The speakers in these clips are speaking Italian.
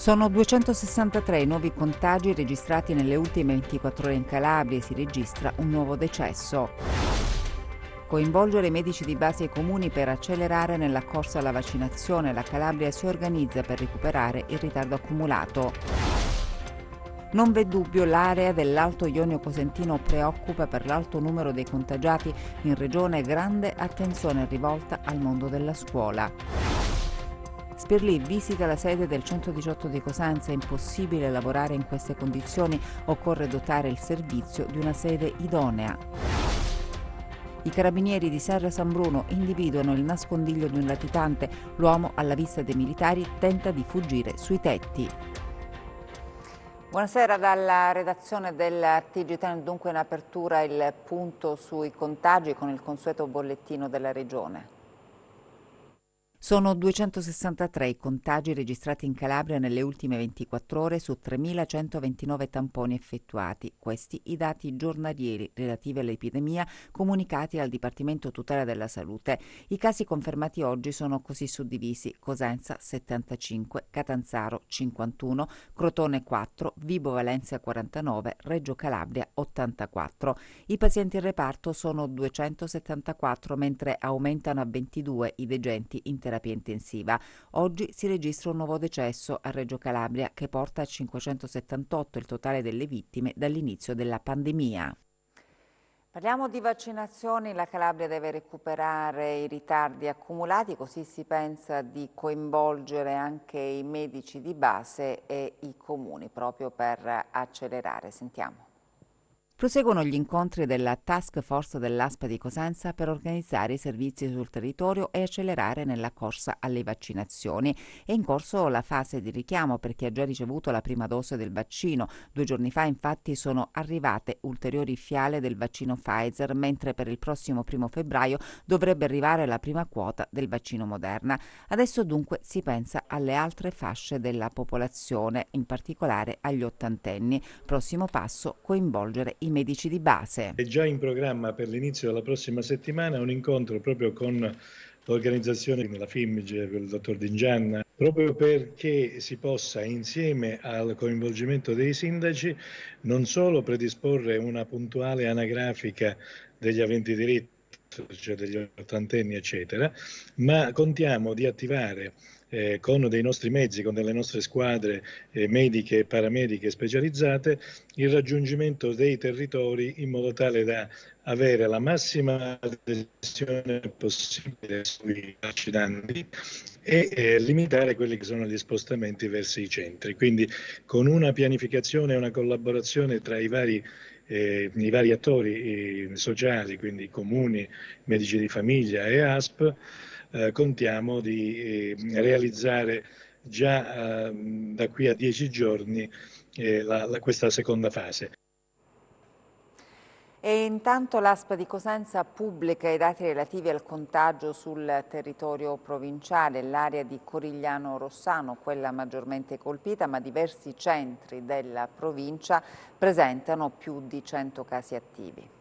Sono 263 i nuovi contagi registrati nelle ultime 24 ore in Calabria e si registra un nuovo decesso. Coinvolgere i medici di base e i comuni per accelerare nella corsa alla vaccinazione. La Calabria si organizza per recuperare il ritardo accumulato. Non v'è dubbio, l'area dell'Alto Ionio Cosentino preoccupa per l'alto numero dei contagiati in regione. Grande attenzione rivolta al mondo della scuola. Sperlì visita la sede del 118 di Cosenza. È impossibile lavorare in queste condizioni, occorre dotare il servizio di una sede idonea. I carabinieri di Serra San Bruno individuano il nascondiglio di un latitante. L'uomo, alla vista dei militari, tenta di fuggire sui tetti. Buonasera dalla redazione del TG10, dunque in apertura il punto sui contagi con il consueto bollettino della regione. Sono 263 i contagi registrati in Calabria nelle ultime 24 ore su 3.129 tamponi effettuati. Questi i dati giornalieri relativi all'epidemia comunicati al Dipartimento Tutela della Salute. I casi confermati oggi sono così suddivisi: Cosenza 75, Catanzaro 51, Crotone 4, Vibo Valentia 49, Reggio Calabria 84. I pazienti in reparto sono 274, mentre aumentano a 22 i degenti in terapia intensiva. Oggi si registra un nuovo decesso a Reggio Calabria che porta a 578 il totale delle vittime dall'inizio della pandemia. Parliamo di vaccinazioni. La Calabria deve recuperare i ritardi accumulati, così si pensa di coinvolgere anche i medici di base e i comuni proprio per accelerare. Sentiamo. Proseguono gli incontri della task force dell'ASPA di Cosenza per organizzare i servizi sul territorio e accelerare nella corsa alle vaccinazioni. È in corso la fase di richiamo per chi ha già ricevuto la prima dose del vaccino. 2 giorni fa infatti sono arrivate ulteriori fiale del vaccino Pfizer, mentre per il prossimo 1 febbraio dovrebbe arrivare la prima quota del vaccino Moderna. Adesso dunque si pensa alle altre fasce della popolazione, in particolare agli ottantenni. Prossimo passo: coinvolgere i medici di base. È già in programma per l'inizio della prossima settimana un incontro proprio con l'organizzazione della FIMG, con il dottor Dingianna, proprio perché si possa, insieme al coinvolgimento dei sindaci, non solo predisporre una puntuale anagrafica degli aventi diritto, cioè degli ottantenni eccetera, ma contiamo di attivare con dei nostri mezzi, con delle nostre squadre mediche e paramediche specializzate, il raggiungimento dei territori in modo tale da avere la massima adesione possibile sui vaccinanti e limitare quelli che sono gli spostamenti verso i centri. Quindi con una pianificazione e una collaborazione tra i vari attori sociali, quindi comuni, medici di famiglia e ASP, contiamo di realizzare già da qui a 10 giorni questa seconda fase. E intanto l'ASP di Cosenza pubblica i dati relativi al contagio sul territorio provinciale. L'area di Corigliano Rossano, quella maggiormente colpita, ma diversi centri della provincia presentano più di 100 casi attivi.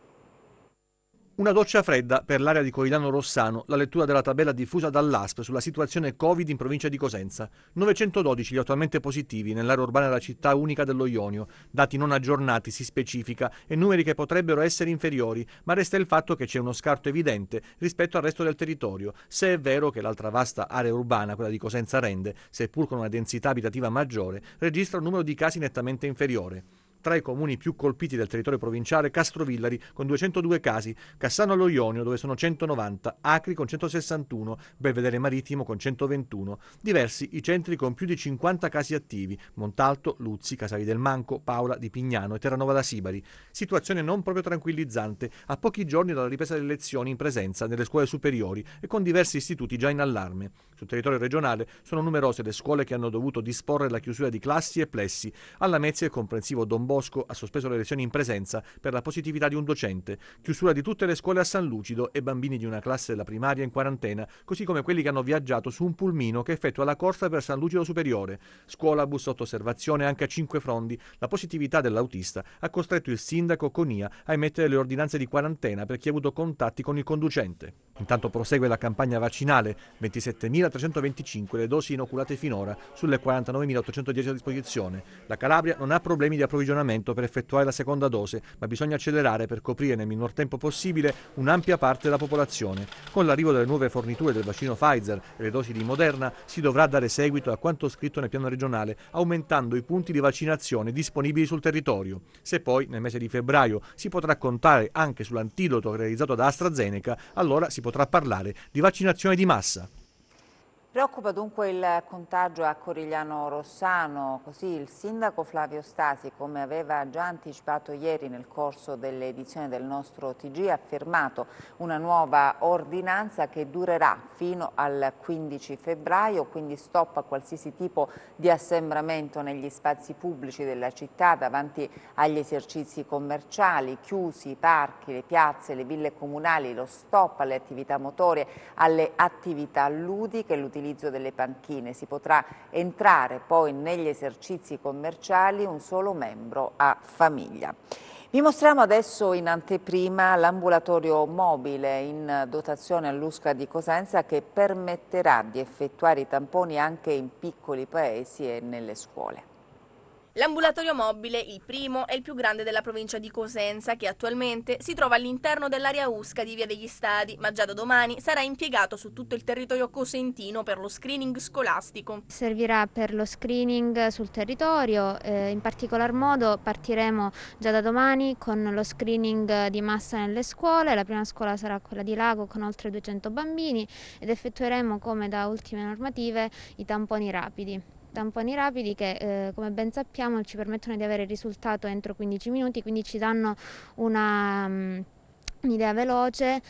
Una doccia fredda per l'area di Corigliano Rossano, la lettura della tabella diffusa dall'ASP sulla situazione Covid in provincia di Cosenza. 912 gli attualmente positivi nell'area urbana della città unica dello Ionio. Dati non aggiornati, si specifica, e numeri che potrebbero essere inferiori, ma resta il fatto che c'è uno scarto evidente rispetto al resto del territorio, se è vero che l'altra vasta area urbana, quella di Cosenza Rende, seppur con una densità abitativa maggiore, registra un numero di casi nettamente inferiore. Tra i comuni più colpiti del territorio provinciale, Castrovillari con 202 casi, Cassano allo Ionio dove sono 190, Acri con 161, Belvedere Marittimo con 121. Diversi i centri con più di 50 casi attivi: Montalto, Luzzi, Casali del Manco, Paola di Pignano e Terranova da Sibari. Situazione non proprio tranquillizzante a pochi giorni dalla ripresa delle lezioni in presenza nelle scuole superiori e con diversi istituti già in allarme. Sul territorio regionale sono numerose le scuole che hanno dovuto disporre la chiusura di classi e plessi. Alla Lamezia il comprensivo Don Bosco ha sospeso le lezioni in presenza per la positività di un docente, chiusura di tutte le scuole a San Lucido e bambini di una classe della primaria in quarantena, così come quelli che hanno viaggiato su un pulmino che effettua la corsa per San Lucido Superiore. Scuolabus sotto osservazione anche a Cinquefrondi. La positività dell'autista ha costretto il sindaco Conia a emettere le ordinanze di quarantena per chi ha avuto contatti con il conducente. Intanto prosegue la campagna vaccinale, 27.325 le dosi inoculate finora sulle 49.810 a disposizione. La Calabria non ha problemi di approvvigionamento per effettuare la seconda dose, ma bisogna accelerare per coprire nel minor tempo possibile un'ampia parte della popolazione. Con l'arrivo delle nuove forniture del vaccino Pfizer e le dosi di Moderna si dovrà dare seguito a quanto scritto nel piano regionale, aumentando i punti di vaccinazione disponibili sul territorio. Se poi nel mese di febbraio si potrà contare anche sull'antidoto realizzato da AstraZeneca, allora si potrà parlare di vaccinazione di massa. Preoccupa dunque il contagio a Corigliano Rossano, così il sindaco Flavio Stasi, come aveva già anticipato ieri nel corso delle edizioni del nostro TG, ha firmato una nuova ordinanza che durerà fino al 15 febbraio, quindi stop a qualsiasi tipo di assembramento negli spazi pubblici della città davanti agli esercizi commerciali, chiusi i parchi, le piazze, le ville comunali, lo stop alle attività motorie, alle attività ludiche, l'utilizzo delle panchine. Si potrà entrare poi negli esercizi commerciali un solo membro a famiglia. Vi mostriamo adesso in anteprima l'ambulatorio mobile in dotazione all'USCA di Cosenza che permetterà di effettuare i tamponi anche in piccoli paesi e nelle scuole. L'ambulatorio mobile, il primo e il più grande della provincia di Cosenza, che attualmente si trova all'interno dell'area USCA di Via degli Stadi, ma già da domani sarà impiegato su tutto il territorio cosentino per lo screening scolastico. Servirà per lo screening sul territorio, in particolar modo partiremo già da domani con lo screening di massa nelle scuole. La prima scuola sarà quella di Lago con oltre 200 bambini ed effettueremo, come da ultime normative, i tamponi rapidi. Tamponi rapidi che come ben sappiamo ci permettono di avere il risultato entro 15 minuti, quindi ci danno un'idea veloce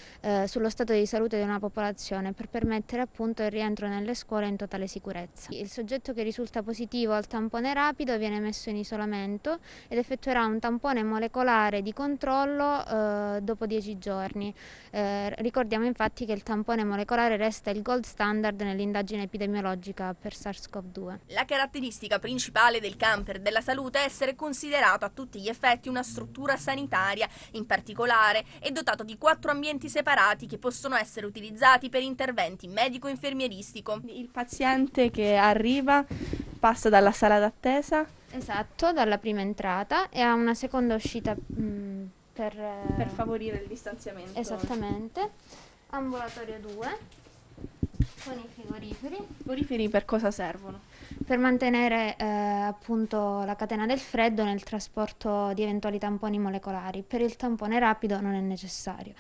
sullo stato di salute di una popolazione per permettere appunto il rientro nelle scuole in totale sicurezza. Il soggetto che risulta positivo al tampone rapido viene messo in isolamento ed effettuerà un tampone molecolare di controllo dopo 10 giorni. Ricordiamo infatti che il tampone molecolare resta il gold standard nell'indagine epidemiologica per SARS-CoV-2. La caratteristica principale del camper della salute è essere considerato a tutti gli effetti una struttura sanitaria, in particolare è dotato di 4 ambienti separati che possono essere utilizzati per interventi medico-infermieristico. Il paziente che arriva passa dalla sala d'attesa. Esatto, dalla prima entrata e ha una seconda uscita per favorire il distanziamento. Esattamente. Ambulatorio 2 con i frigoriferi. I frigoriferi per cosa servono? Per mantenere appunto la catena del freddo nel trasporto di eventuali tamponi molecolari. Per il tampone rapido non è necessario.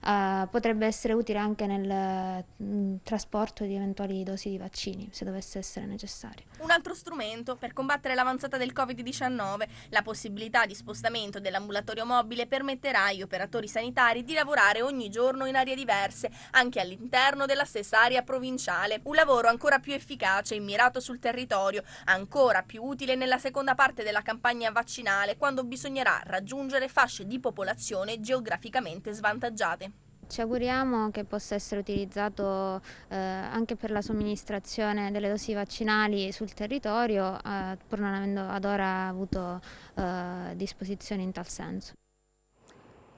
Potrebbe essere utile anche nel trasporto di eventuali dosi di vaccini, se dovesse essere necessario. Un altro strumento per combattere l'avanzata del Covid-19, la possibilità di spostamento dell'ambulatorio mobile permetterà agli operatori sanitari di lavorare ogni giorno in aree diverse, anche all'interno della stessa area provinciale. Un lavoro ancora più efficace e mirato sul territorio, ancora più utile nella seconda parte della campagna vaccinale, quando bisognerà raggiungere fasce di popolazione geograficamente svantaggiate. Ci auguriamo che possa essere utilizzato anche per la somministrazione delle dosi vaccinali sul territorio, pur non avendo ad ora avuto disposizioni in tal senso.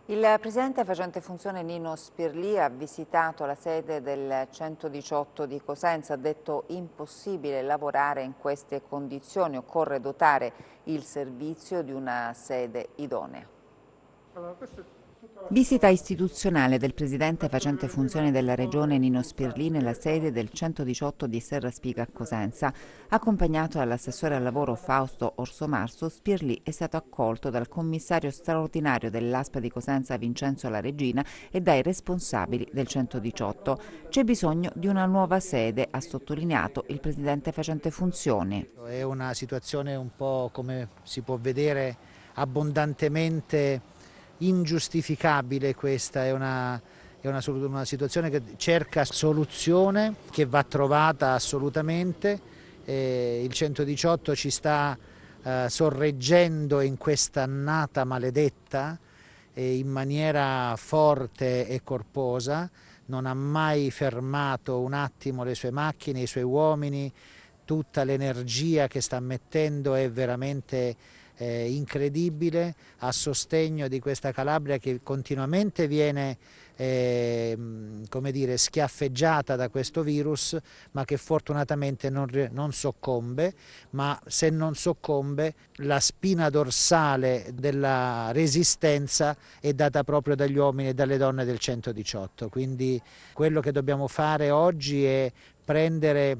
Il presidente facente funzione Nino Spirlì ha visitato la sede del 118 di Cosenza, ha detto impossibile lavorare in queste condizioni, occorre dotare il servizio di una sede idonea. Visita istituzionale del presidente facente funzione della regione Nino Spirlì nella sede del 118 di Serraspica a Cosenza. Accompagnato dall'assessore al lavoro Fausto Orsomarso, Spirlì è stato accolto dal commissario straordinario dell'ASP di Cosenza Vincenzo La Regina e dai responsabili del 118. C'è bisogno di una nuova sede, ha sottolineato il presidente facente funzioni. È una situazione un po', come si può vedere, abbondantemente ingiustificabile. Questa è una situazione che cerca soluzione, che va trovata assolutamente. Il 118 ci sta sorreggendo in questa annata maledetta in maniera forte e corposa, non ha mai fermato un attimo le sue macchine, i suoi uomini, tutta l'energia che sta mettendo è veramente incredibile a sostegno di questa Calabria che continuamente viene come dire, schiaffeggiata da questo virus, ma che fortunatamente non soccombe, ma se non soccombe la spina dorsale della resistenza è data proprio dagli uomini e dalle donne del 118. Quindi quello che dobbiamo fare oggi è prendere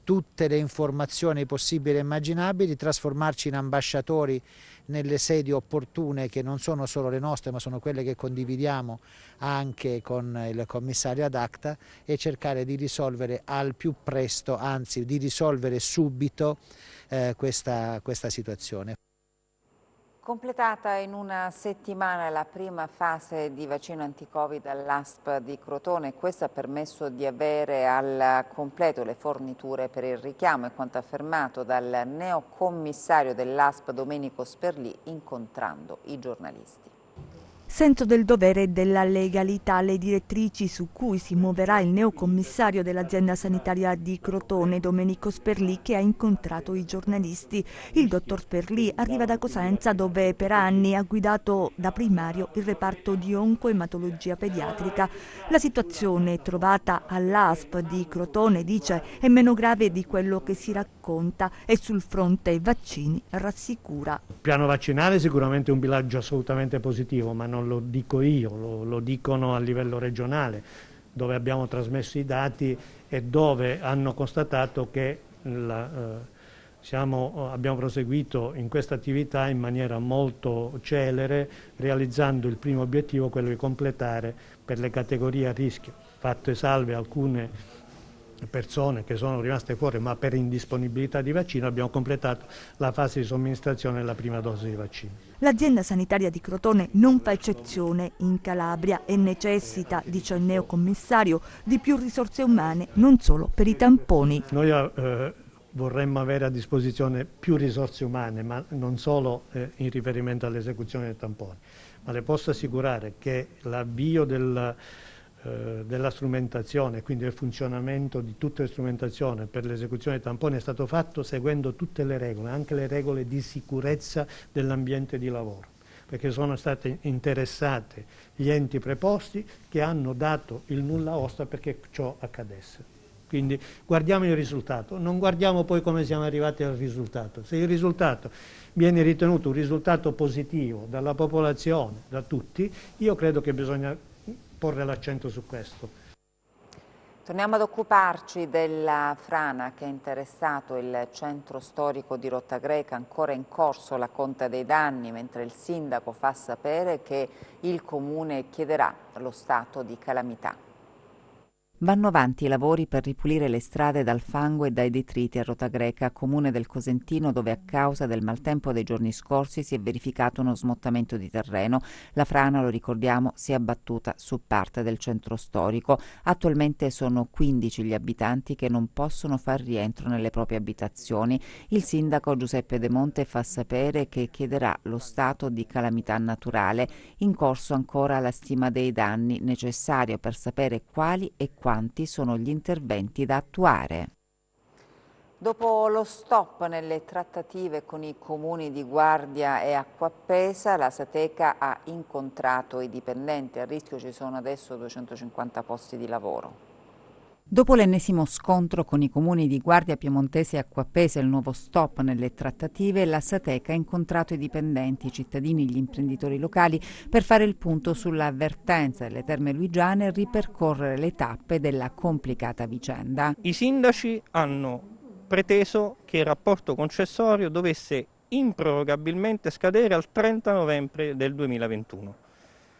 tutte le informazioni possibili e immaginabili, trasformarci in ambasciatori nelle sedi opportune che non sono solo le nostre ma sono quelle che condividiamo anche con il commissario ad acta e cercare di risolvere al più presto, anzi di risolvere subito questa situazione. Completata in una settimana la prima fase di vaccino anti-Covid all'ASP di Crotone, questo ha permesso di avere al completo le forniture per il richiamo, è quanto affermato dal neocommissario dell'ASP Domenico Sperlì incontrando i giornalisti. Senso del dovere e della legalità, le direttrici su cui si muoverà il neocommissario dell'azienda sanitaria di Crotone, Domenico Sperlì, che ha incontrato i giornalisti. Il dottor Sperlì arriva da Cosenza, dove per anni ha guidato da primario il reparto di oncoematologia pediatrica. La situazione trovata all'ASP di Crotone, dice, è meno grave di quello che si racconta e sul fronte vaccini rassicura. Il piano vaccinale è sicuramente un bilancio assolutamente positivo, ma non lo dico io, lo dicono a livello regionale, dove abbiamo trasmesso i dati e dove hanno constatato che abbiamo proseguito in questa attività in maniera molto celere, realizzando il primo obiettivo, quello di completare per le categorie a rischio, fatte salve alcune persone che sono rimaste fuori ma per indisponibilità di vaccino, abbiamo completato la fase di somministrazione della prima dose di vaccino. L'azienda sanitaria di Crotone non fa eccezione in Calabria e necessita, dice il neocommissario, di più risorse umane, non solo per i tamponi. Noi vorremmo avere a disposizione più risorse umane, ma non solo in riferimento all'esecuzione dei tamponi, ma le posso assicurare che l'avvio della strumentazione, quindi del funzionamento di tutte le strumentazioni per l'esecuzione dei tamponi è stato fatto seguendo tutte le regole, anche le regole di sicurezza dell'ambiente di lavoro, perché sono state interessate gli enti preposti che hanno dato il nulla osta perché ciò accadesse. Quindi guardiamo il risultato, non guardiamo poi come siamo arrivati al risultato. Se il risultato viene ritenuto un risultato positivo dalla popolazione, da tutti, io credo che bisogna porre l'accento su questo. Torniamo ad occuparci della frana che ha interessato il centro storico di Rottagreca, ancora in corso la conta dei danni, mentre il sindaco fa sapere che il comune chiederà lo stato di calamità. Vanno avanti i lavori per ripulire le strade dal fango e dai detriti a Rottagreca, comune del Cosentino, dove a causa del maltempo dei giorni scorsi si è verificato uno smottamento di terreno. La frana, lo ricordiamo, si è abbattuta su parte del centro storico. Attualmente sono 15 gli abitanti che non possono far rientro nelle proprie abitazioni. Il sindaco Giuseppe De Monte fa sapere che chiederà lo stato di calamità naturale. In corso ancora la stima dei danni, necessario per sapere quali e quanti sono gli interventi da attuare. Dopo lo stop nelle trattative con i comuni di Guardia e Acquapesa, la Sateca ha incontrato i dipendenti. A rischio ci sono adesso 250 posti di lavoro. Dopo l'ennesimo scontro con i comuni di Guardia Piemontese e Acquapesa e il nuovo stop nelle trattative, la Sateca ha incontrato i dipendenti, i cittadini, gli imprenditori locali per fare il punto sull'avvertenza delle Terme Luigiane e ripercorrere le tappe della complicata vicenda. I sindaci hanno preteso che il rapporto concessorio dovesse improrogabilmente scadere al 30 novembre del 2021.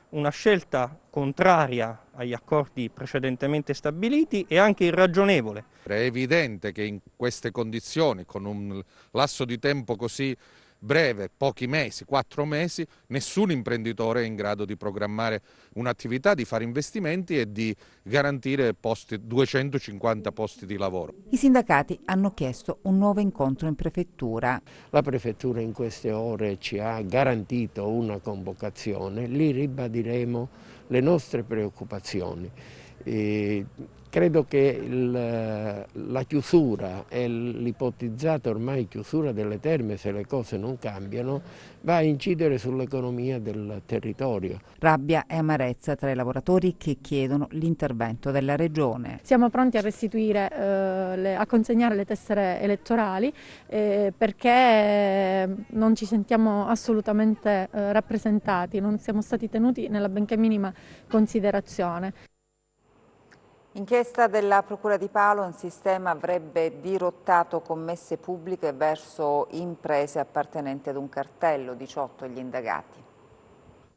Una scelta contraria agli accordi precedentemente stabiliti e anche irragionevole. È evidente che in queste condizioni, con un lasso di tempo così breve, pochi mesi, 4 mesi, nessun imprenditore è in grado di programmare un'attività, di fare investimenti e di garantire 250 posti di lavoro. I sindacati hanno chiesto un nuovo incontro in prefettura. La prefettura in queste ore ci ha garantito una convocazione, lì ribadiremo le nostre preoccupazioni. Credo che la chiusura e l'ipotizzata ormai chiusura delle terme, se le cose non cambiano, va a incidere sull'economia del territorio. Rabbia e amarezza tra i lavoratori che chiedono l'intervento della Regione. Siamo pronti a restituire, a consegnare le tessere elettorali perché non ci sentiamo assolutamente rappresentati, non siamo stati tenuti nella benché minima considerazione. Inchiesta della Procura di Paolo, un sistema avrebbe dirottato commesse pubbliche verso imprese appartenenti ad un cartello, 18 gli indagati.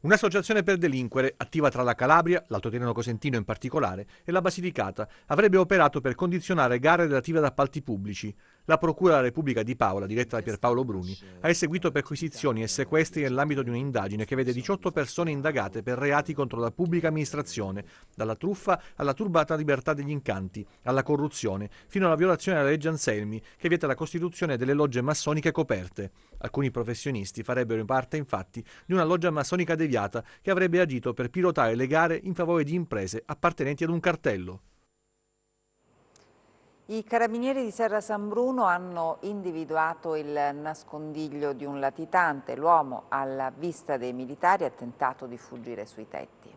Un'associazione per delinquere, attiva tra la Calabria, l'Alto Tirreno Cosentino in particolare, e la Basilicata, avrebbe operato per condizionare gare relative ad appalti pubblici. La Procura della Repubblica di Paola, diretta da Pierpaolo Bruni, ha eseguito perquisizioni e sequestri nell'ambito di un'indagine che vede 18 persone indagate per reati contro la pubblica amministrazione, dalla truffa alla turbata libertà degli incanti, alla corruzione, fino alla violazione della legge Anselmi, che vieta la costituzione delle logge massoniche coperte. Alcuni professionisti farebbero parte, infatti, di una loggia massonica deviata che avrebbe agito per pilotare le gare in favore di imprese appartenenti ad un cartello. I carabinieri di Serra San Bruno hanno individuato il nascondiglio di un latitante. L'uomo, alla vista dei militari, ha tentato di fuggire sui tetti.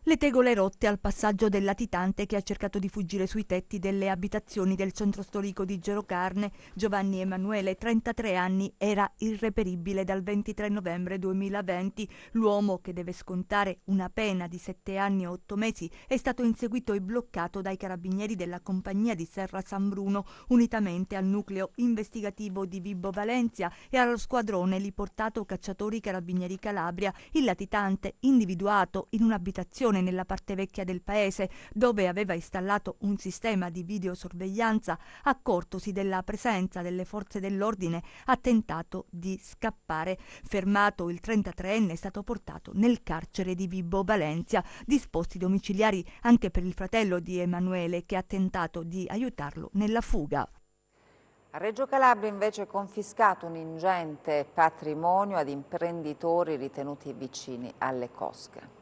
Le tegole rotte al passaggio del latitante che ha cercato di fuggire sui tetti delle abitazioni del centro storico di Gerocarne. Giovanni Emanuele, 33 anni, era irreperibile dal 23 novembre 2020. L'uomo, che deve scontare una pena di 7 anni e 8 mesi, è stato inseguito e bloccato dai carabinieri della compagnia di Serra San Bruno, unitamente al nucleo investigativo di Vibo Valentia e allo squadrone Liportato Cacciatori Carabinieri Calabria. Il latitante, individuato in un'abitazione nella parte vecchia del paese, dove aveva installato un sistema di videosorveglianza, accortosi della presenza delle forze dell'ordine, ha tentato di scappare. Fermato, il 33enne è stato portato nel carcere di Vibo Valentia, disposti domiciliari anche per il fratello di Emanuele, che ha tentato di aiutarlo nella fuga. A Reggio Calabria invece è confiscato un ingente patrimonio ad imprenditori ritenuti vicini alle cosche.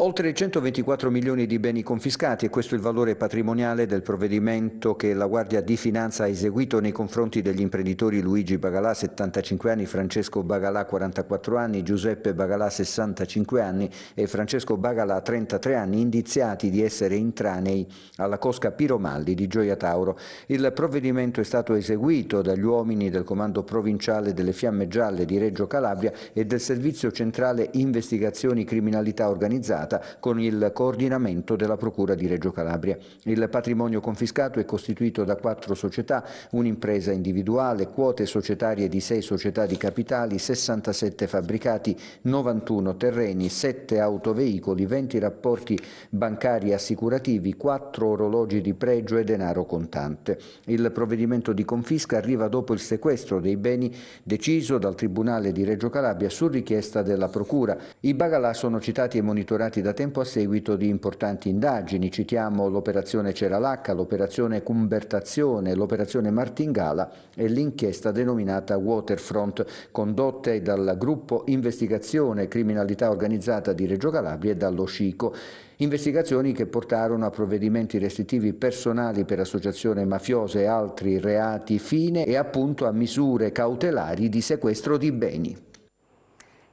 Oltre 124 milioni di beni confiscati, e questo è il valore patrimoniale del provvedimento che la Guardia di Finanza ha eseguito nei confronti degli imprenditori Luigi Bagalà, 75 anni, Francesco Bagalà, 44 anni, Giuseppe Bagalà, 65 anni e Francesco Bagalà, 33 anni, indiziati di essere intranei alla cosca Piromalli di Gioia Tauro. Il provvedimento è stato eseguito dagli uomini del Comando Provinciale delle Fiamme Gialle di Reggio Calabria e del Servizio Centrale Investigazioni Criminalità Organizzata, con il coordinamento della Procura di Reggio Calabria. Il patrimonio confiscato è costituito da 4 società, un'impresa individuale, quote societarie di 6 società di capitali, 67 fabbricati, 91 terreni, 7 autoveicoli, 20 rapporti bancari e assicurativi, 4 orologi di pregio e denaro contante. Il provvedimento di confisca arriva dopo il sequestro dei beni deciso dal Tribunale di Reggio Calabria su richiesta della Procura. I Bagalà sono citati e monitorati da tempo a seguito di importanti indagini. Citiamo l'operazione Ceralacca, l'operazione Cumbertazione, l'operazione Martingala e l'inchiesta denominata Waterfront, condotte dal gruppo Investigazione Criminalità Organizzata di Reggio Calabria e dallo SCICO. Investigazioni che portarono a provvedimenti restrittivi personali per associazione mafiosa e altri reati fine e appunto a misure cautelari di sequestro di beni.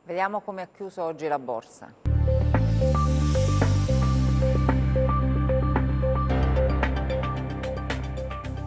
Vediamo come ha chiuso oggi la borsa.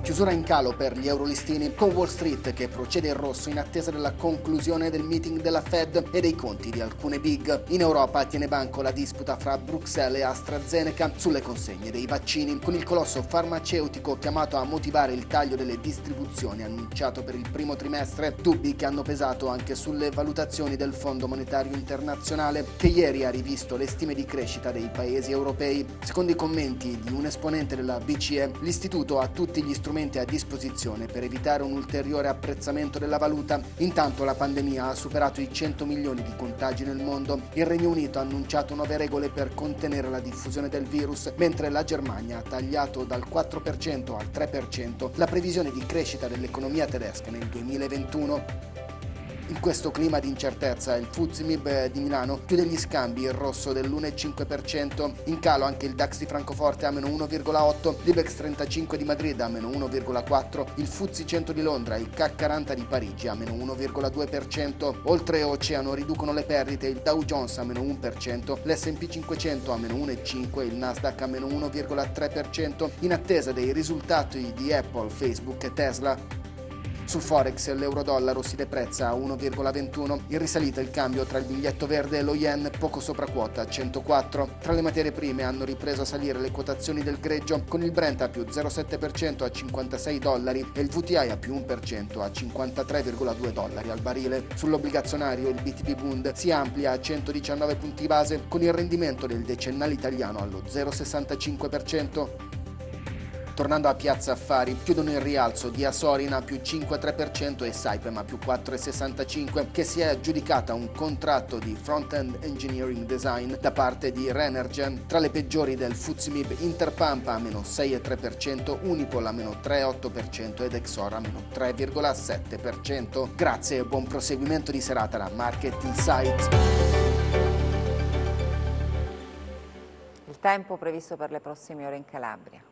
Chiusura in calo per gli eurolistini, con Wall Street che procede in rosso in attesa della conclusione del meeting della Fed e dei conti di alcune big. In Europa tiene banco la disputa fra Bruxelles e AstraZeneca sulle consegne dei vaccini, con il colosso farmaceutico chiamato a motivare il taglio delle distribuzioni annunciato per il primo trimestre, dubbi che hanno pesato anche sulle valutazioni del Fondo Monetario Internazionale, che ieri ha rivisto le stime di crescita dei paesi europei. Secondo i commenti di un esponente della BCE, l'istituto ha tutti gli strumenti a disposizione per evitare un ulteriore apprezzamento della valuta. Intanto la pandemia ha superato i 100 milioni di contagi nel mondo. Il Regno Unito ha annunciato nuove regole per contenere la diffusione del virus, mentre la Germania ha tagliato dal 4% al 3% la previsione di crescita dell'economia tedesca nel 2021. In questo clima di incertezza il FTSE MIB di Milano chiude gli scambi in rosso dell'1,5%, in calo anche il DAX di Francoforte a meno 1,8%, l'Ibex 35 di Madrid a meno 1,4%, il FTSE 100 di Londra e il CAC 40 di Parigi a meno 1,2%. Oltre oceano riducono le perdite il Dow Jones a meno 1%, l'S&P 500 a meno 1,5% e il Nasdaq a meno 1,3%, in attesa dei risultati di Apple, Facebook e Tesla. Sul Forex l'euro-dollaro si deprezza a 1,21, in risalita il cambio tra il biglietto verde e lo yen poco sopra quota 104. Tra le materie prime hanno ripreso a salire le quotazioni del greggio, con il Brent a più 0,7% a $56 e il VTI a più 1% a $53,2 al barile. Sull'obbligazionario il BTP Bund si amplia a 119 punti base, con il rendimento del decennale italiano allo 0,65%. Tornando a Piazza Affari, chiudono in rialzo Dia Sorin a più 5,3% e Saipem a più 4,65%, che si è aggiudicata un contratto di front-end engineering design da parte di Renergen. Tra le peggiori del FTSE MIB, Interpump a meno 6,3%, Unipol a meno 3,8% ed Exor a meno 3,7%. Grazie e buon proseguimento di serata da Market Insights. Il tempo previsto per le prossime ore in Calabria.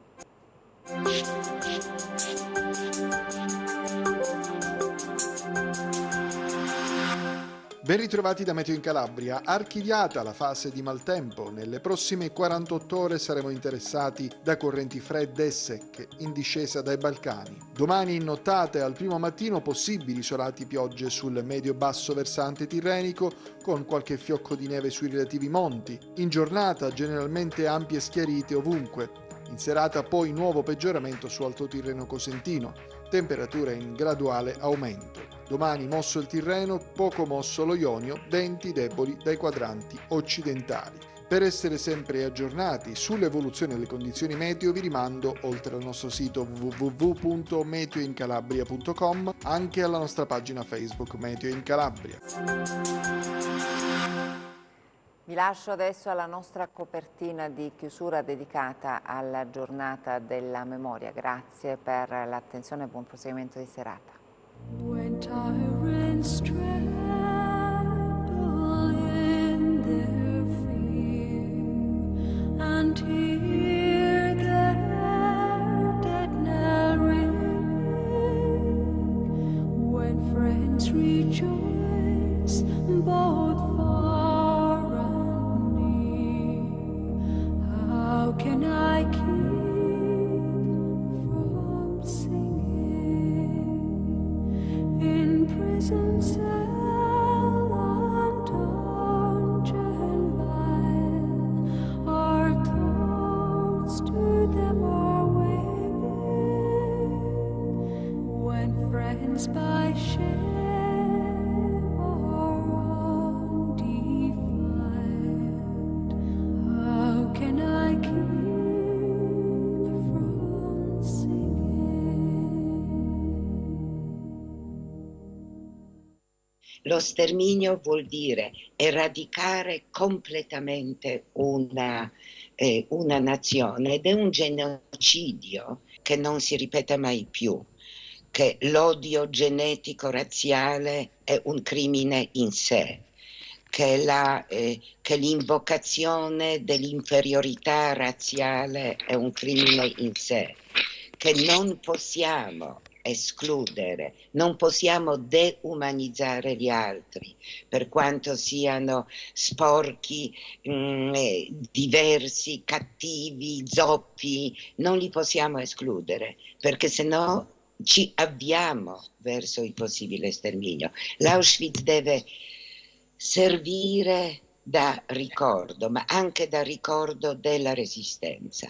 Ben ritrovati da Meteo in Calabria. Archiviata la fase di maltempo. Nelle prossime 48 ore saremo interessati da correnti fredde e secche in discesa dai Balcani. Domani in nottata e al primo mattino possibili isolati piogge sul medio-basso versante tirrenico con qualche fiocco di neve sui relativi monti. In giornata generalmente ampie schiarite ovunque. In serata poi nuovo peggioramento su Alto Tirreno Cosentino, temperature in graduale aumento. Domani mosso il Tirreno, poco mosso lo Ionio, venti deboli dai quadranti occidentali. Per essere sempre aggiornati sull'evoluzione delle condizioni meteo vi rimando, oltre al nostro sito www.meteoincalabria.com, anche alla nostra pagina Facebook Meteo in Calabria. Vi lascio adesso alla nostra copertina di chiusura dedicata alla giornata della memoria. Grazie per l'attenzione e buon proseguimento di serata. Can I keep from singing in prison cell and dungeon vile? Our thoughts to them are winging when friends by shame are undefiled. How can I keep from singing? Lo sterminio vuol dire eradicare completamente una nazione ed è un genocidio che non si ripete mai più, che l'odio genetico razziale è un crimine in sé, che l'invocazione dell'inferiorità razziale è un crimine in sé, che non possiamo escludere, non possiamo deumanizzare gli altri, per quanto siano sporchi, diversi, cattivi, zoppi, non li possiamo escludere, perché sennò ci avviamo verso il possibile sterminio. L'Auschwitz deve servire da ricordo, ma anche da ricordo della resistenza.